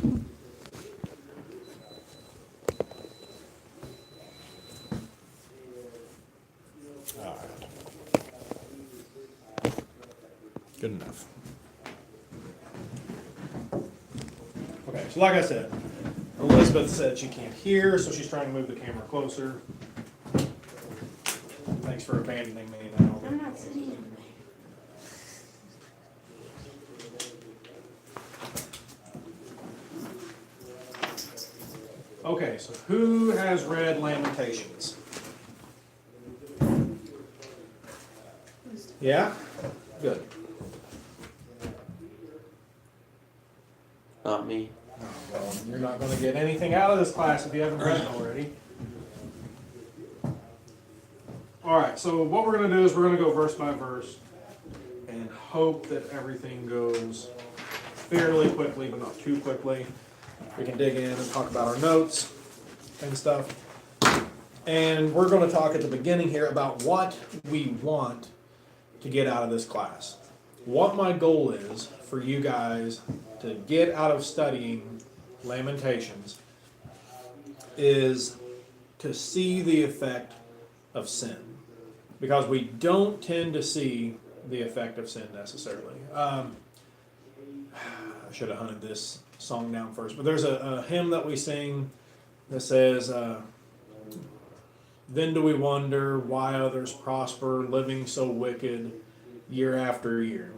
All right. Good enough. Okay, so like I said, Elizabeth said she can't hear, so she's trying to move the camera closer. Thanks for abandoning me now. I'm not sitting. Okay, so who has read Lamentations? Yeah? Good. Not me. Well, you're not going to get anything out of this class if you haven't read it already. Alright, so what we're going to do is we're going to go verse by verse and hope that everything goes fairly quickly, but not too quickly. We can dig in and talk about our notes and stuff. And we're going to talk at the beginning here about what we want to get out of this class. What my goal is for you guys to get out of studying Lamentations is to see the effect of sin. Because we don't tend to see the effect of sin necessarily. I should have hunted this song down first, but there's a hymn that we sing that says, then do we wonder why others prosper, living so wicked year after year.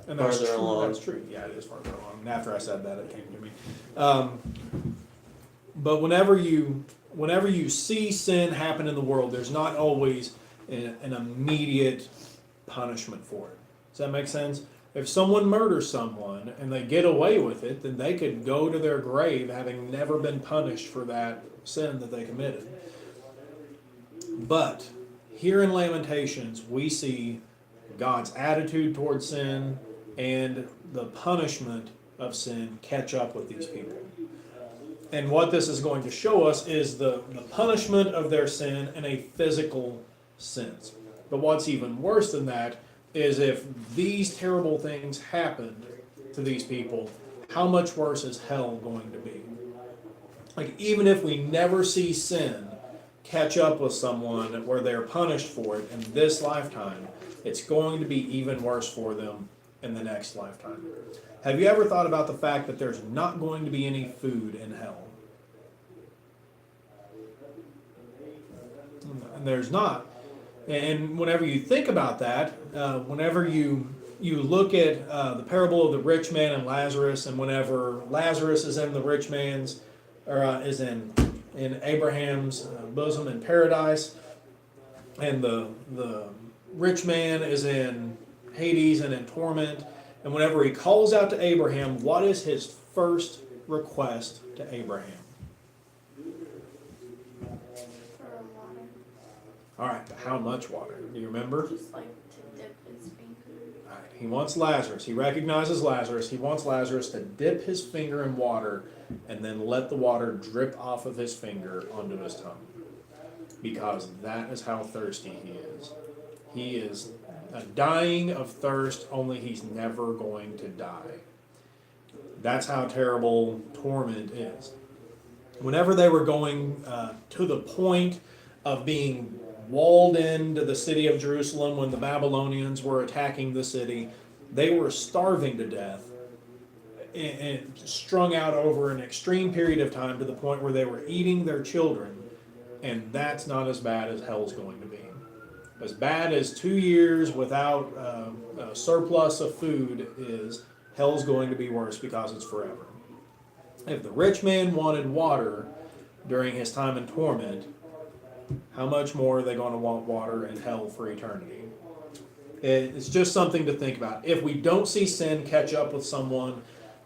And that's Farther true. along. That's true. Yeah, it is farther along. And after I said that, it came to me. But whenever you see sin happen in the world, there's not always an immediate punishment for it. Does that make sense? If someone murders someone and they get away with it, then they could go to their grave having never been punished for that sin that they committed. But here in Lamentations, we see God's attitude towards sin and the punishment of sin catch up with these people. And what this is going to show us is the punishment of their sin in a physical sense. But what's even worse than that is if these terrible things happened to these people, how much worse is hell going to be? Like, even if we never see sin catch up with someone where they're punished for it in this lifetime, it's going to be even worse for them in the next lifetime. Have you ever thought about the fact that there's not going to be any food in hell? And there's not. And whenever you think about that, whenever you look at the parable of the rich man and Lazarus, and whenever Lazarus is in the rich man's, or is in Abraham's bosom in paradise, and the rich man is in Hades and in torment, and whenever he calls out to Abraham, what is his first request to Abraham? All right, but how much water? Do you remember? Just like to dip his finger. All right, he wants Lazarus. He recognizes Lazarus. He wants Lazarus to dip his finger in water and then let the water drip off of his finger onto his tongue. Because that is how thirsty he is. He is dying of thirst, only he's never going to die. That's how terrible torment is. Whenever they were going to the point of being walled into the city of Jerusalem when the Babylonians were attacking the city, they were starving to death and strung out over an extreme period of time to the point where they were eating their children, and that's not as bad as hell's going to be. As bad as 2 years without a surplus of food is, hell's going to be worse because it's forever. If the rich man wanted water during his time in torment, how much more are they going to want water in hell for eternity? It's just something to think about. If we don't see sin catch up with someone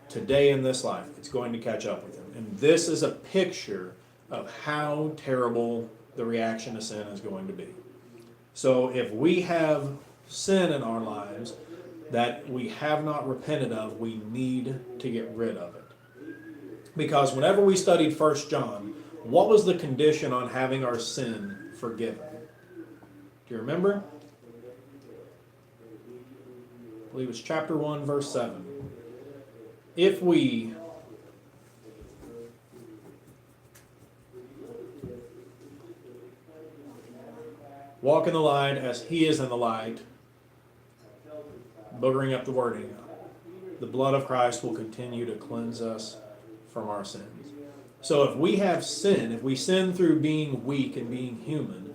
today in this life, it's going to catch up with them. And this is a picture of how terrible the reaction to sin is going to be. So if we have sin in our lives that we have not repented of, we need to get rid of it. Because whenever we studied 1 John, what was the condition on having our sin forgiven? Do you remember? I believe it's chapter 1, verse 7. If we Walk in the light as he is in the light. Boogering up the wording. The blood of Christ will continue to cleanse us from our sins. So if we have sin, if we sin through being weak and being human,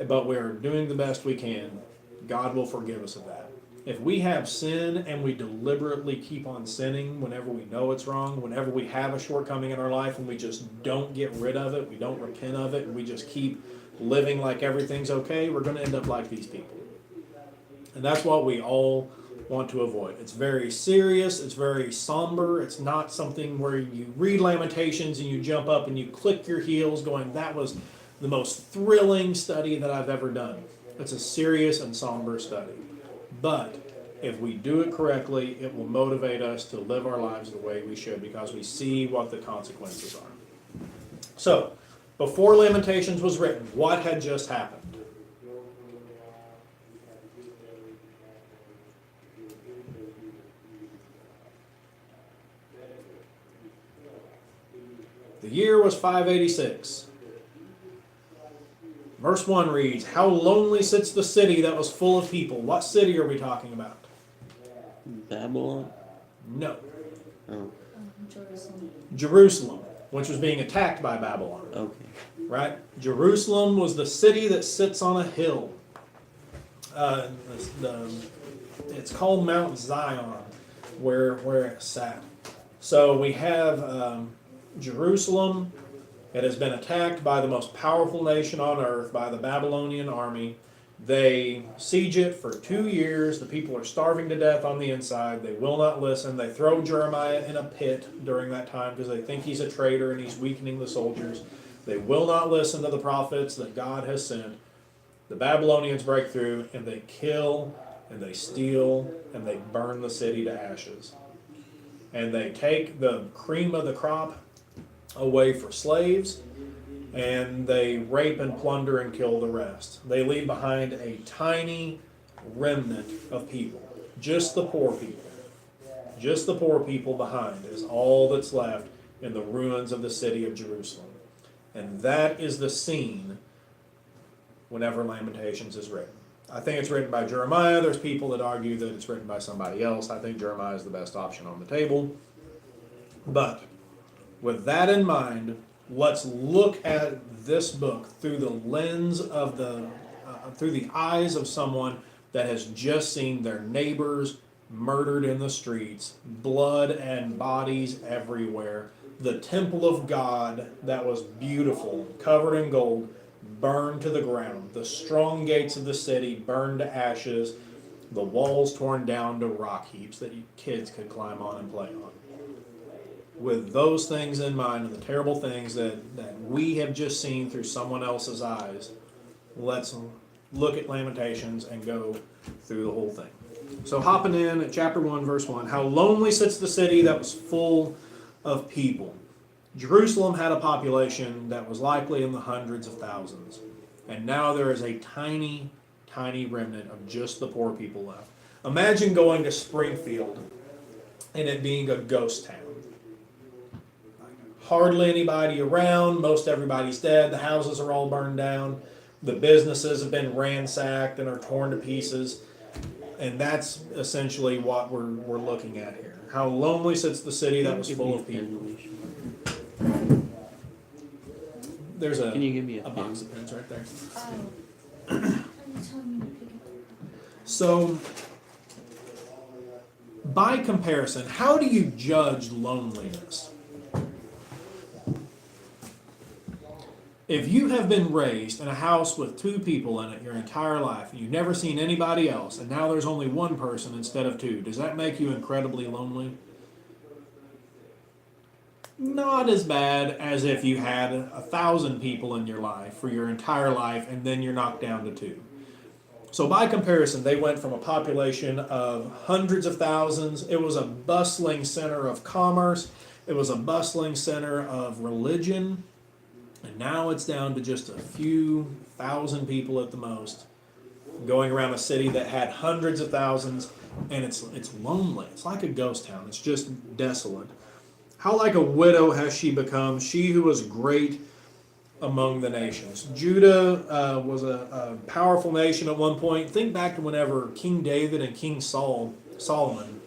but we're doing the best we can, God will forgive us of that. If we have sin and we deliberately keep on sinning whenever we know it's wrong, whenever we have a shortcoming in our life and we just don't get rid of it, we don't repent of it, and we just keep living like everything's okay, we're going to end up like these people. And that's what we all want to avoid. It's very serious, it's very somber, it's not something where you read Lamentations and you jump up and you click your heels going, that was the most thrilling study that I've ever done. It's a serious and somber study. But if we do it correctly, it will motivate us to live our lives the way we should because we see what the consequences are. So, before Lamentations was written, what had just happened? The year was 586. Verse 1 reads, "How lonely sits the city that was full of people." What city are we talking about? Babylon? No. Oh, Jerusalem, which was being attacked by Babylon. okay. Right? Jerusalem was the city that sits on a hill. It's called Mount Zion, where it sat. So we have Jerusalem. It has been attacked by the most powerful nation on earth, by the Babylonian army. They siege it for 2 years. The people are starving to death on the inside. They will not listen. They throw Jeremiah in a pit during that time because they think he's a traitor and he's weakening the soldiers. They will not listen to the prophets that God has sent. The Babylonians break through and they kill and they steal and they burn the city to ashes. And they take the cream of the crop away for slaves, and they rape and plunder and kill the rest. They leave behind a tiny remnant of people, just the poor people. Just the poor people behind is all that's left in the ruins of the city of Jerusalem. And that is the scene whenever Lamentations is written. I think it's written by Jeremiah. There's people that argue that it's written by somebody else. I think Jeremiah is the best option on the table. But with that in mind, let's look at this book through the lens of through the eyes of someone that has just seen their neighbors murdered in the streets, blood and bodies everywhere. The temple of God that was beautiful, covered in gold, burned to the ground. The strong gates of the city burned to ashes. The walls torn down to rock heaps that kids could climb on and play on. With those things in mind and the terrible things that we have just seen through someone else's eyes, let's look at Lamentations and go through the whole thing. So hopping in at chapter 1, verse 1, "How lonely sits the city that was full of people." Jerusalem had a population that was likely in the hundreds of thousands. And now there is a tiny, tiny remnant of just the poor people left. Imagine going to Springfield and it being a ghost town. Hardly anybody around, most everybody's dead, the houses are all burned down, the businesses have been ransacked and are torn to pieces, and that's essentially what we're looking at here. How lonely sits the city that was full of people. There's Can you give me a box of pens right there. Oh. Are you telling me to pick it up? So, by comparison, how do you judge loneliness? If you have been raised in a house with 2 people in it your entire life, and you've never seen anybody else, and now there's only 1 person instead of 2, does that make you incredibly lonely? Not as bad as if you had 1,000 people in your life for your entire life, and then you're knocked down to 2. So by comparison, they went from a population of hundreds of thousands. It was a bustling center of commerce. It was a bustling center of religion. And now it's down to just a few thousand people at the most, going around a city that had hundreds of thousands, and it's lonely. It's like a ghost town. It's just desolate. How like a widow has she become, she who was great among the nations. Judah was a powerful nation at one point. Think back to whenever King David and King Solomon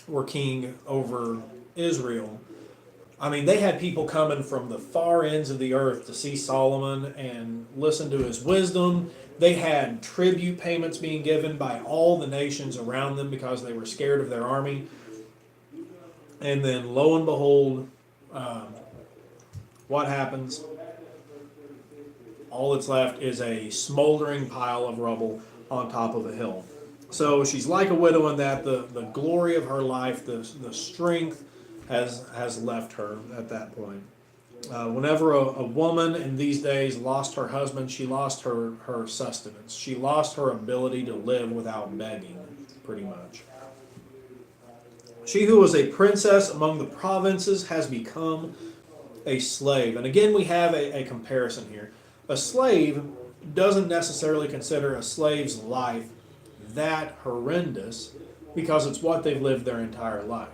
were king over Israel. I mean, they had people coming from the far ends of the earth to see Solomon and listen to his wisdom. They had tribute payments being given by all the nations around them because they were scared of their army. And then, lo and behold, what happens? All that's left is a smoldering pile of rubble on top of a hill. So she's like a widow in that the glory of her life, the strength has left her at that point. Whenever a woman in these days lost her husband, she lost her sustenance. She lost her ability to live without begging, pretty much. She who was a princess among the provinces has become a slave. And again, we have a comparison here. A slave doesn't necessarily consider a slave's life that horrendous because it's what they've lived their entire life.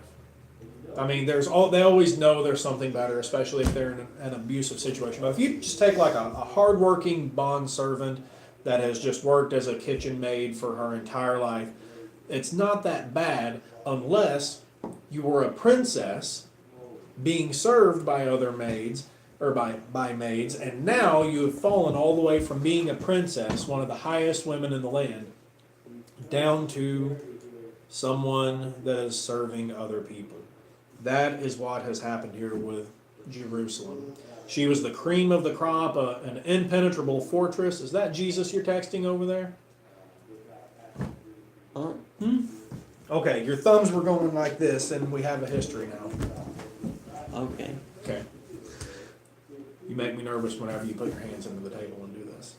I mean, they always know there's something better, especially if they're in an abusive situation. But if you just take like a hardworking bond servant that has just worked as a kitchen maid for her entire life, it's not that bad unless you were a princess being served by other maids or by maids, and now you have fallen all the way from being a princess, one of the highest women in the land, down to someone that is serving other people. That is what has happened here with Jerusalem. She was the cream of the crop, an impenetrable fortress. Is that Jesus you're texting over there? Huh? Okay, your thumbs were going like this, and we have a history now. Okay. Okay. You make me nervous whenever you put your hands under the table and do this.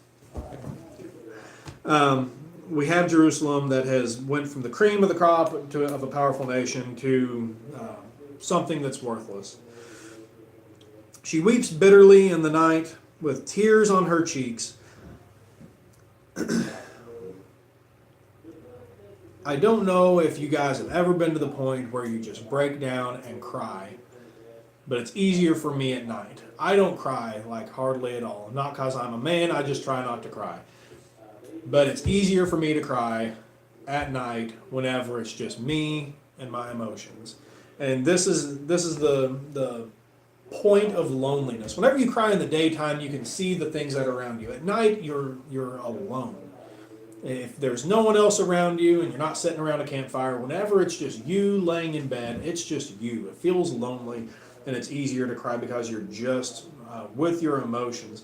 We have Jerusalem that has went from the cream of the crop of a powerful nation to something that's worthless. She weeps bitterly in the night with tears on her cheeks. I don't know if you guys have ever been to the point where you just break down and cry, but it's easier for me at night. I don't cry like hardly at all. Not because I'm a man, I just try not to cry. But it's easier for me to cry at night whenever it's just me and my emotions. And this is the point of loneliness. Whenever you cry in the daytime, you can see the things that are around you. At night, you're alone. If there's no one else around you and you're not sitting around a campfire, whenever it's just you laying in bed, it's just you. It feels lonely, and it's easier to cry because you're just with your emotions.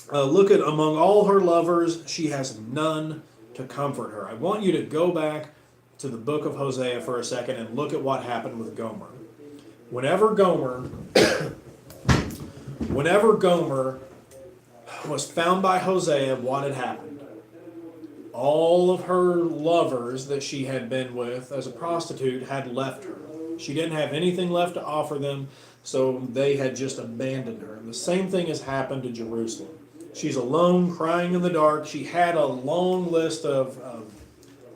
Look at among all her lovers, she has none to comfort her. I want you to go back to the book of Hosea for a second and look at what happened with Gomer. Whenever Gomer was found by Hosea, what had happened? All of her lovers that she had been with as a prostitute had left her. She didn't have anything left to offer them, so they had just abandoned her. The same thing has happened to Jerusalem. She's alone, crying in the dark. She had a long list of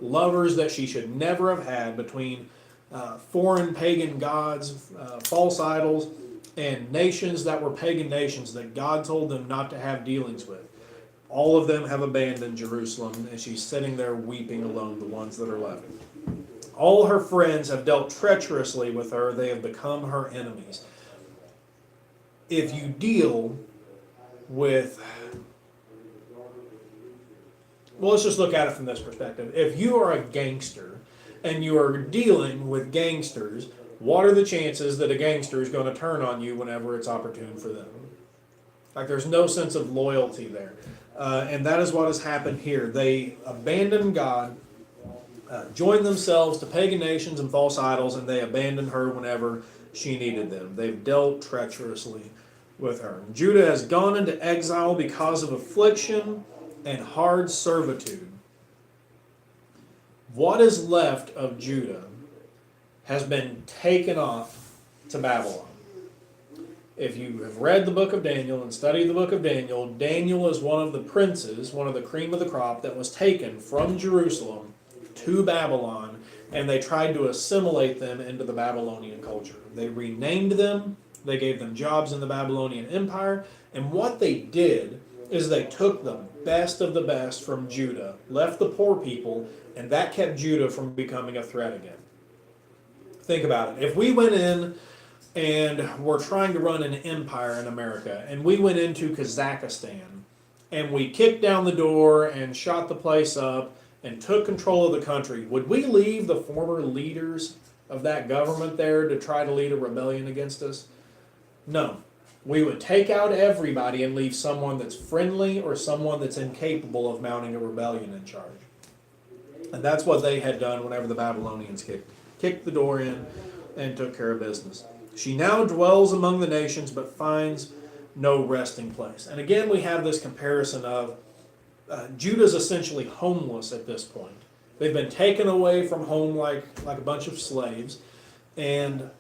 lovers that she should never have had between foreign pagan gods, false idols, and nations that were pagan nations that God told them not to have dealings with. All of them have abandoned Jerusalem, and she's sitting there weeping alone, the ones that are left. All her friends have dealt treacherously with her. They have become her enemies. If you deal with... Well, let's just look at it from this perspective. If you are a gangster and you are dealing with gangsters, what are the chances that a gangster is going to turn on you whenever it's opportune for them? Like, there's no sense of loyalty there. And that is what has happened here. They abandoned God, joined themselves to pagan nations and false idols, and they abandoned her whenever she needed them. They've dealt treacherously with her. Judah has gone into exile because of affliction and hard servitude. What is left of Judah has been taken off to Babylon. If you have read the book of Daniel and studied the book of Daniel, Daniel is one of the princes, one of the cream of the crop that was taken from Jerusalem to Babylon, and they tried to assimilate them into the Babylonian culture. They renamed them, They gave them jobs in the Babylonian Empire. And what they did is they took the best of the best from Judah, left the poor people, and that kept Judah from becoming a threat again. Think about it. If we went in and were trying to run an empire in America, and we went into Kazakhstan, and we kicked down the door and shot the place up and took control of the country, would we leave the former leaders of that government there to try to lead a rebellion against us? No. We would take out everybody and leave someone that's friendly or someone that's incapable of mounting a rebellion in charge. And that's what they had done whenever the Babylonians kicked the door in and took care of business. She now dwells among the nations, but finds no resting place. And again, we have this comparison of Judah's essentially homeless at this point. They've been taken away from home like a bunch of slaves, and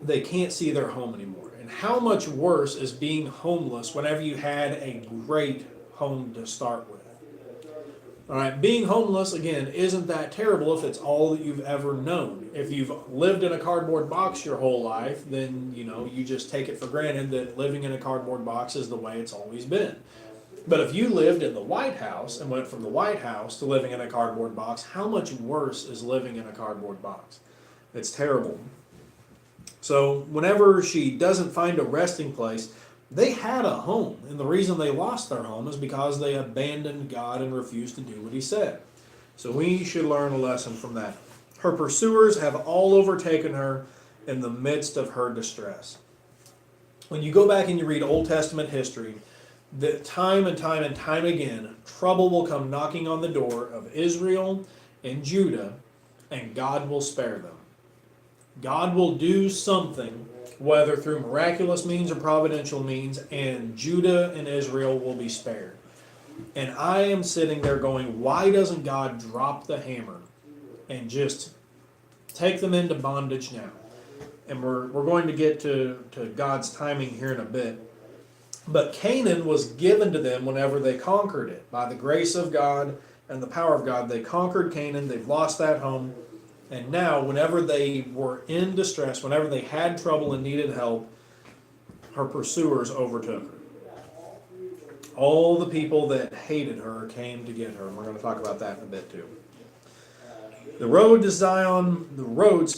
they can't see their home anymore. And how much worse is being homeless whenever you had a great home to start with? All right, being homeless, again, isn't that terrible if it's all that you've ever known. If you've lived in a cardboard box your whole life, then, you just take it for granted that living in a cardboard box is the way it's always been. But if you lived in the White House and went from the White House to living in a cardboard box, how much worse is living in a cardboard box? It's terrible. So whenever she doesn't find a resting place, they had a home, and the reason they lost their home is because they abandoned God and refused to do what he said. So we should learn a lesson from that. Her pursuers have all overtaken her in the midst of her distress. When you go back and you read Old Testament history, that time and time and time again, trouble will come knocking on the door of Israel and Judah, and God will spare them. God will do something, whether through miraculous means or providential means, and Judah and Israel will be spared. And I am sitting there going, why doesn't God drop the hammer and just take them into bondage now? And we're going to get to God's timing here in a bit. But Canaan was given to them whenever they conquered it. By the grace of God and the power of God, they conquered Canaan. They've lost that home. And now, whenever they were in distress, whenever they had trouble and needed help, her pursuers overtook her. All the people that hated her came to get her. And we're going to talk about that in a bit too. The roads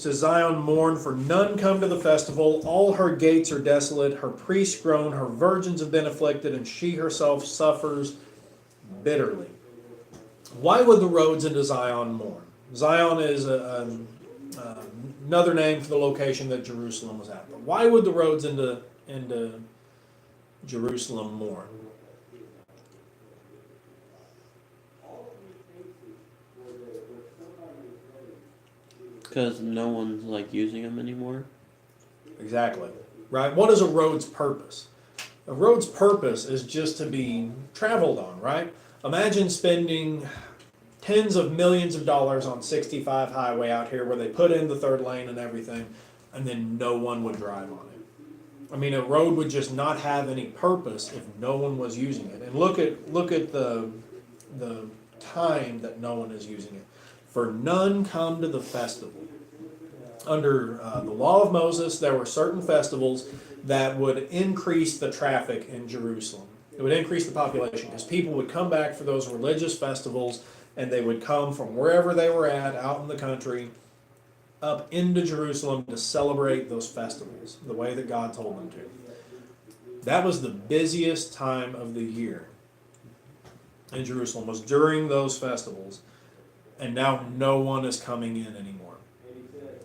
to Zion mourn, for none come to the festival. All her gates are desolate. Her priests groan. Her virgins have been afflicted, and she herself suffers bitterly. Why would the roads into Zion mourn? Zion is another name for the location that Jerusalem was at. But why would the roads into Jerusalem mourn? Because no one's using them anymore. Exactly. Right? What is a road's purpose? A road's purpose is just to be traveled on, right? Imagine spending tens of millions of dollars on 65 highway out here where they put in the third lane and everything, and then no one would drive on it. I mean, a road would just not have any purpose if no one was using it. And look at the time that no one is using it. For none come to the festival. Under the law of Moses, there were certain festivals that would increase the traffic in Jerusalem. It would increase the population because people would come back for those religious festivals, and they would come from wherever they were at, out in the country, up into Jerusalem to celebrate those festivals the way that God told them to. That was the busiest time of the year in Jerusalem, was during those festivals. And now no one is coming in anymore.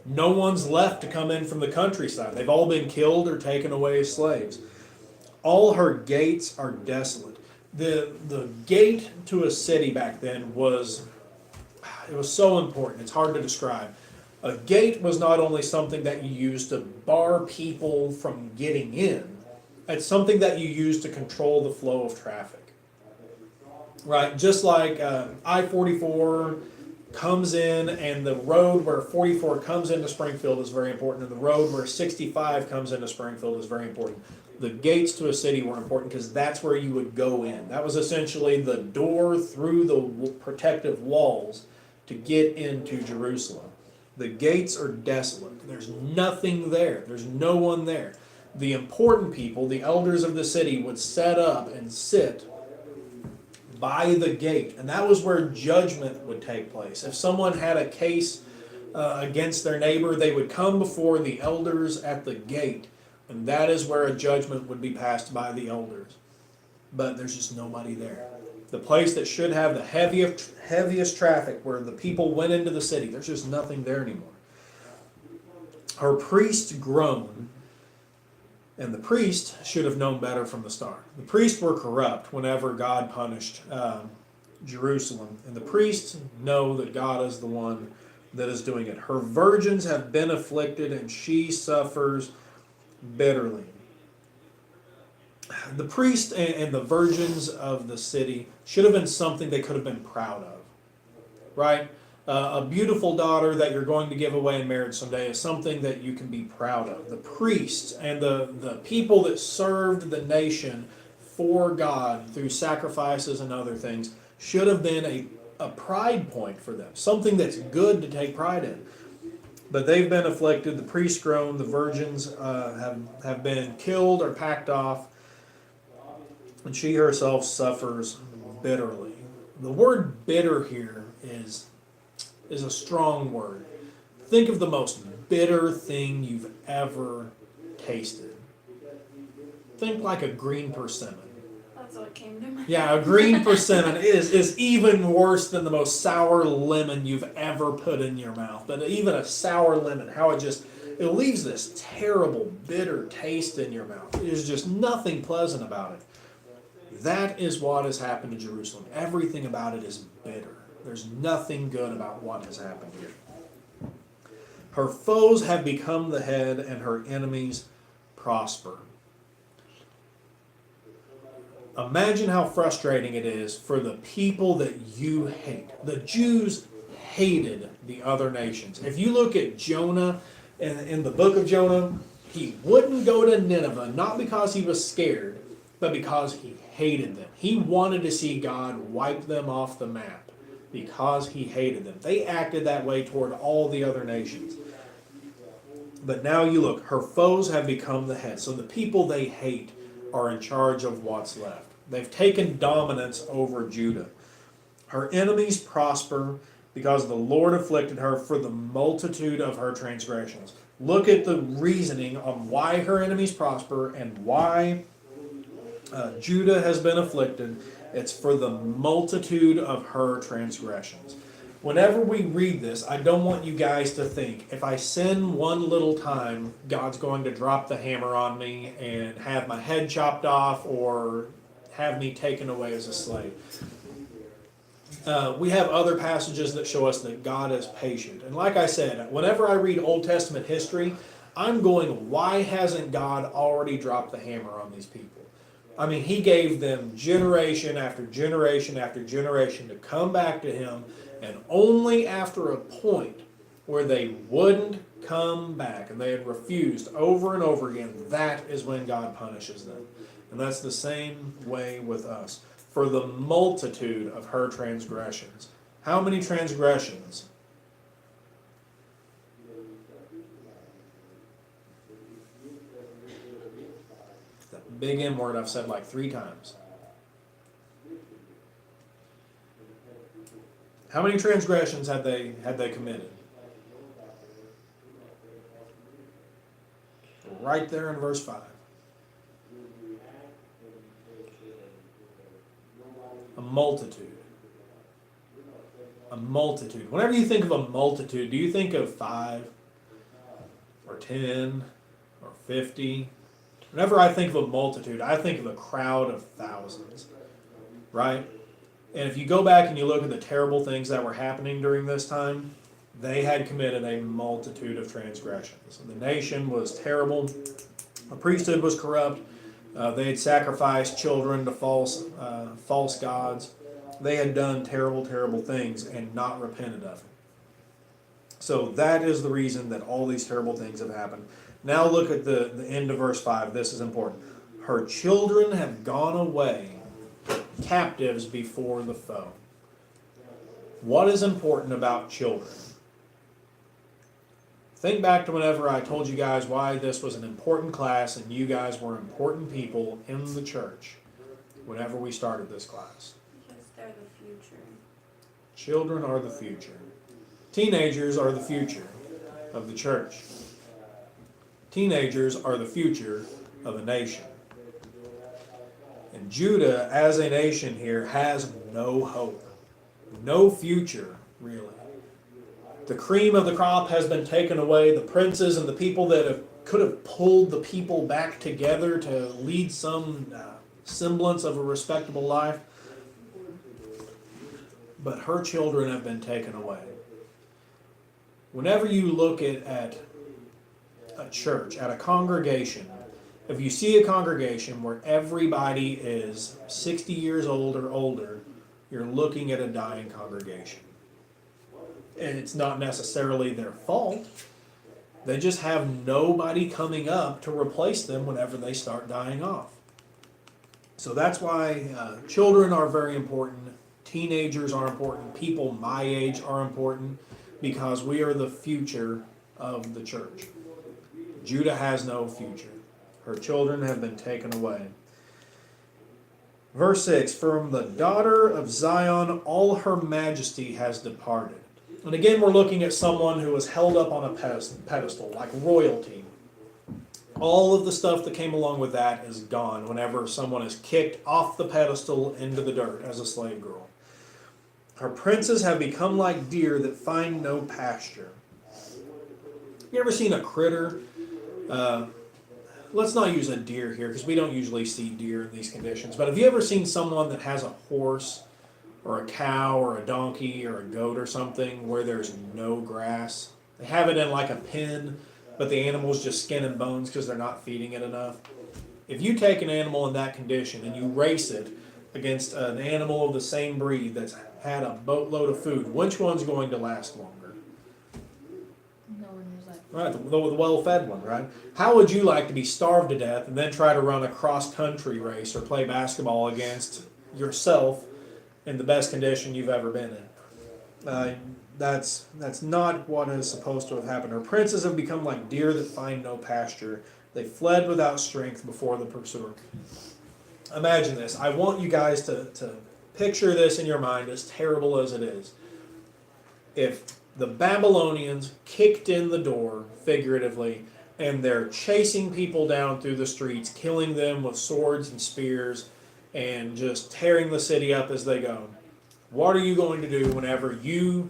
No one's left to come in from the countryside. They've all been killed or taken away as slaves. All her gates are desolate. The gate to a city back then was so important. It's hard to describe. A gate was not only something that you used to bar people from getting in, it's something that you used to control the flow of traffic. Right? Just like I-44 comes in, and the road where 44 comes into Springfield is very important, and the road where 65 comes into Springfield is very important. The gates to a city were important because that's where you would go in. That was essentially the door through the protective walls to get into Jerusalem. The gates are desolate. There's nothing there. There's no one there. The important people, the elders of the city, would set up and sit by the gate. And that was where judgment would take place. If someone had a case against their neighbor, they would come before the elders at the gate. And that is where a judgment would be passed by the elders. But there's just nobody there. The place that should have the heaviest traffic, where the people went into the city, there's just nothing there anymore. Her priests groaned, and the priest should have known better from the start. The priests were corrupt whenever God punished Jerusalem, and the priests know that God is the one that is doing it. Her virgins have been afflicted, and she suffers bitterly. The priest and the virgins of the city should have been something they could have been proud of, right? A beautiful daughter that you're going to give away in marriage someday is something that you can be proud of. The priests and the people that served the nation for God through sacrifices and other things should have been a pride point for them, something that's good to take pride in. But they've been afflicted. The priests groan. The virgins have been killed or packed off. And she herself suffers bitterly. The word bitter here is a strong word. Think of the most bitter thing you've ever tasted. Think like a green persimmon. That's what came to mind. Yeah, a green persimmon is even worse than the most sour lemon you've ever put in your mouth. But even a sour lemon, how it leaves this terrible, bitter taste in your mouth. There's just nothing pleasant about it. That is what has happened to Jerusalem. Everything about it is bitter. There's nothing good about what has happened here. Her foes have become the head, and her enemies prosper. Imagine how frustrating it is for the people that you hate. The Jews hated the other nations. If you look at Jonah in the book of Jonah, he wouldn't go to Nineveh, not because he was scared, but because he hated them. He wanted to see God wipe them off the map because he hated them. They acted that way toward all the other nations. But now you look, her foes have become the head. So the people they hate are in charge of what's left. They've taken dominance over Judah. Her enemies prosper because the Lord afflicted her for the multitude of her transgressions. Look at the reasoning on why her enemies prosper and why Judah has been afflicted. It's for the multitude of her transgressions. Whenever we read this, I don't want you guys to think, if I sin one little time, God's going to drop the hammer on me and have my head chopped off or have me taken away as a slave. We have other passages that show us that God is patient. And like I said, whenever I read Old Testament history, I'm going, why hasn't God already dropped the hammer on these people? I mean, he gave them generation after generation after generation to come back to him, and only after a point where they wouldn't come back and they had refused over and over again, that is when God punishes them. And that's the same way with us. For the multitude of her transgressions. How many transgressions? That big M word I've said like 3 times. How many transgressions had they committed? Right there in verse 5. A multitude. A multitude. Whenever you think of a multitude, do you think of 5 or 10 or 50? Whenever I think of a multitude, I think of a crowd of thousands. Right? And if you go back and you look at the terrible things that were happening during this time, they had committed a multitude of transgressions. The nation was terrible. The priesthood was corrupt. They had sacrificed children to false gods. They had done terrible, terrible things and not repented of it. So that is the reason that all these terrible things have happened. Now look at the end of verse 5. This is important. Her children have gone away captives before the foe. What is important about children? Think back to whenever I told you guys why this was an important class and you guys were important people in the church whenever we started this class. Because they're the future. Children are the future. Teenagers are the future of the church. Teenagers are the future of a nation. And Judah, as a nation here, has no hope. No future, really. The cream of the crop has been taken away. The princes and the people that could have pulled the people back together to lead some semblance of a respectable life. But her children have been taken away. Whenever you look at a church, at a congregation, if you see a congregation where everybody is 60 years old or older, you're looking at a dying congregation. And it's not necessarily their fault. They just have nobody coming up to replace them whenever they start dying off. So that's why children are very important. Teenagers are important. People my age are important because we are the future of the church. Judah has no future. Her children have been taken away. Verse 6, from the daughter of Zion, all her majesty has departed. And again, we're looking at someone who was held up on a pedestal, like royalty. All of the stuff that came along with that is gone whenever someone is kicked off the pedestal into the dirt as a slave girl. Her princes have become like deer that find no pasture. You ever seen a critter? Let's not use a deer here because we don't usually see deer in these conditions. But have you ever seen someone that has a horse or a cow or a donkey or a goat or something where there's no grass? They have it in like a pen, but the animal's just skin and bones because they're not feeding it enough. If you take an animal in that condition and you race it against an animal of the same breed that's had a boatload of food, which one's going to last longer? No one is like. Right, the well-fed one, right? How would you like to be starved to death and then try to run a cross-country race or play basketball against yourself in the best condition you've ever been in? That's not what is supposed to have happened. Her princes have become like deer that find no pasture. They fled without strength before the pursuer. Imagine this. I want you guys to picture this in your mind, as terrible as it is. If the Babylonians kicked in the door, figuratively, and they're chasing people down through the streets, killing them with swords and spears, and just tearing the city up as they go, what are you going to do whenever you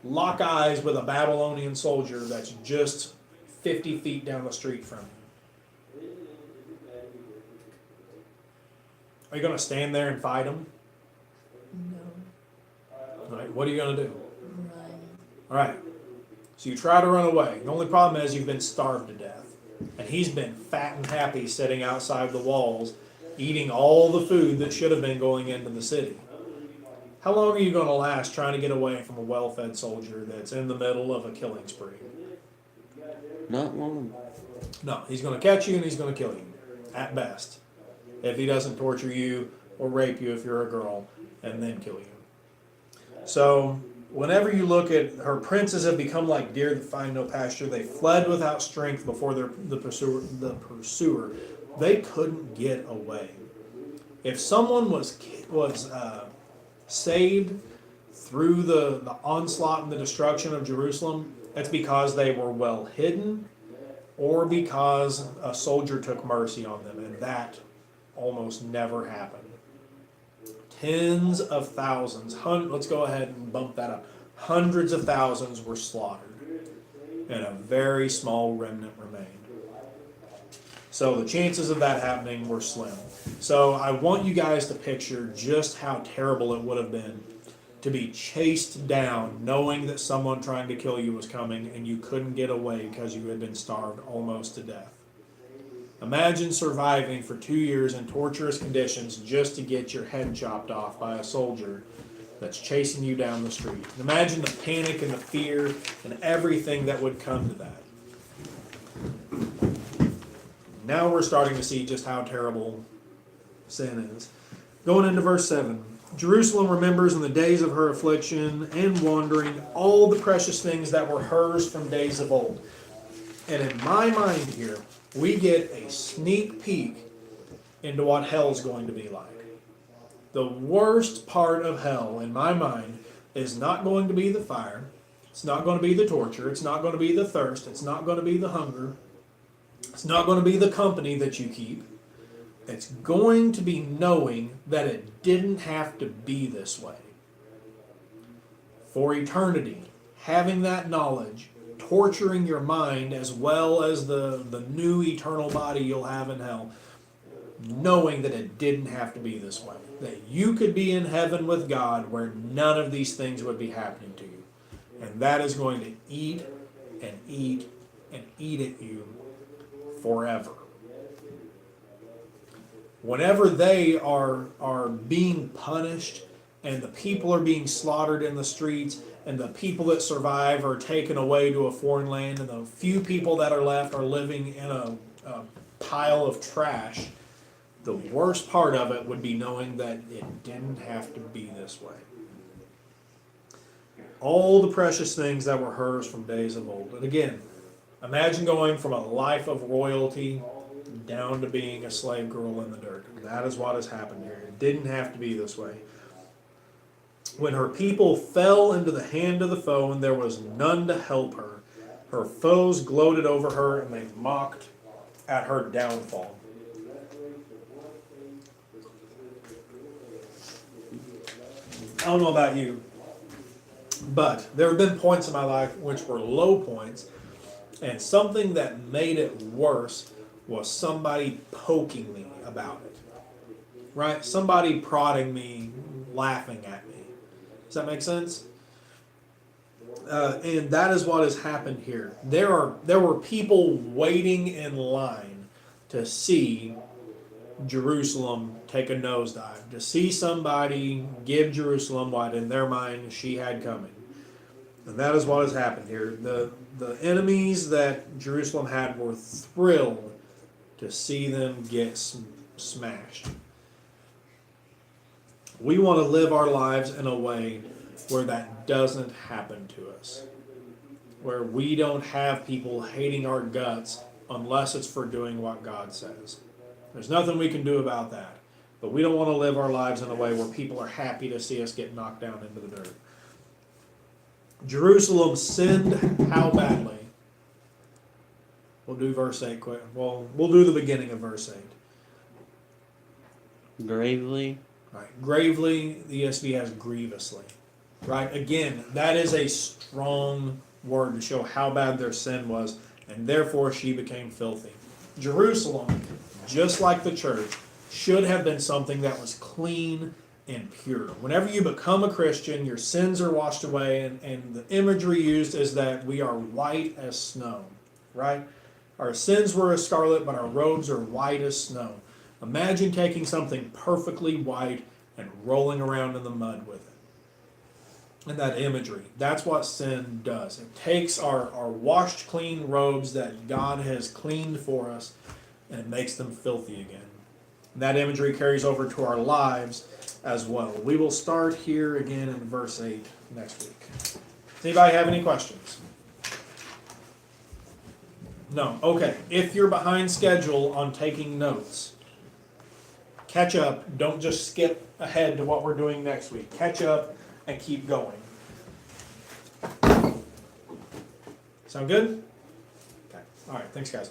lock eyes with a Babylonian soldier that's just 50 feet down the street from you? Are you going to stand there and fight him? No. All right, what are you going to do? Run. All right, so you try to run away. The only problem is you've been starved to death. And he's been fat and happy sitting outside the walls, eating all the food that should have been going into the city. How long are you going to last trying to get away from a well-fed soldier that's in the middle of a killing spree? Not long. No, he's going to catch you and he's going to kill you, at best. If he doesn't torture you or rape you if you're a girl, and then kill you. So, whenever you look at her princes have become like deer that find no pasture. They fled without strength before the pursuer. They couldn't get away. If someone was saved through the onslaught and the destruction of Jerusalem, that's because they were well hidden or because a soldier took mercy on them, and that almost never happened. Tens of thousands, let's go ahead and bump that up. Hundreds of thousands were slaughtered, and a very small remnant remained. So the chances of that happening were slim. So I want you guys to picture just how terrible it would have been to be chased down knowing that someone trying to kill you was coming and you couldn't get away because you had been starved almost to death. Imagine surviving for 2 years in torturous conditions just to get your head chopped off by a soldier that's chasing you down the street. Imagine the panic and the fear and everything that would come to that. Now we're starting to see just how terrible sin is. Going into verse 7. Jerusalem remembers in the days of her affliction and wandering all the precious things that were hers from days of old. And in my mind here, we get a sneak peek into what hell's going to be like. The worst part of hell, in my mind, is not going to be the fire. It's not going to be the torture. It's not going to be the thirst. It's not going to be the hunger. It's not going to be the company that you keep. It's going to be knowing that it didn't have to be this way. For eternity, having that knowledge, torturing your mind as well as the new eternal body you'll have in hell, knowing that it didn't have to be this way. That you could be in heaven with God where none of these things would be happening to you. And that is going to eat and eat and eat at you forever. Whenever they are being punished and the people are being slaughtered in the streets and the people that survive are taken away to a foreign land and the few people that are left are living in a pile of trash, the worst part of it would be knowing that it didn't have to be this way. All the precious things that were hers from days of old. And again, imagine going from a life of royalty down to being a slave girl in the dirt. That is what has happened here. It didn't have to be this way. When her people fell into the hand of the foe and there was none to help her, her foes gloated over her and they mocked at her downfall. I don't know about you, but there have been points in my life which were low points, and something that made it worse was somebody poking me about it. Right? Somebody prodding me, laughing at me. Does that make sense? And that is what has happened here. There were people waiting in line to see Jerusalem take a nosedive, to see somebody give Jerusalem what in their mind she had coming. And that is what has happened here. The enemies that Jerusalem had were thrilled to see them get smashed. We want to live our lives in a way where that doesn't happen to us. Where we don't have people hating our guts unless it's for doing what God says. There's nothing we can do about that. But we don't want to live our lives in a way where people are happy to see us get knocked down into the dirt. Jerusalem sinned how badly? We'll do verse 8 quick. Well, we'll do the beginning of verse 8. Gravely. Right. Gravely, the ESV has grievously. Right? Again, that is a strong word to show how bad their sin was, and therefore she became filthy. Jerusalem, just like the church, should have been something that was clean and pure. Whenever you become a Christian, your sins are washed away, and the imagery used is that we are white as snow. Right? Our sins were as scarlet, but our robes are white as snow. Imagine taking something perfectly white and rolling around in the mud with it. And that imagery, that's what sin does. It takes our washed clean robes that God has cleaned for us and it makes them filthy again. And that imagery carries over to our lives as well. We will start here again in verse 8 next week. Does anybody have any questions? No? Okay. If you're behind schedule on taking notes, catch up. Don't just skip ahead to what we're doing next week. Catch up and keep going. Sound good? Okay. All right. Thanks, guys.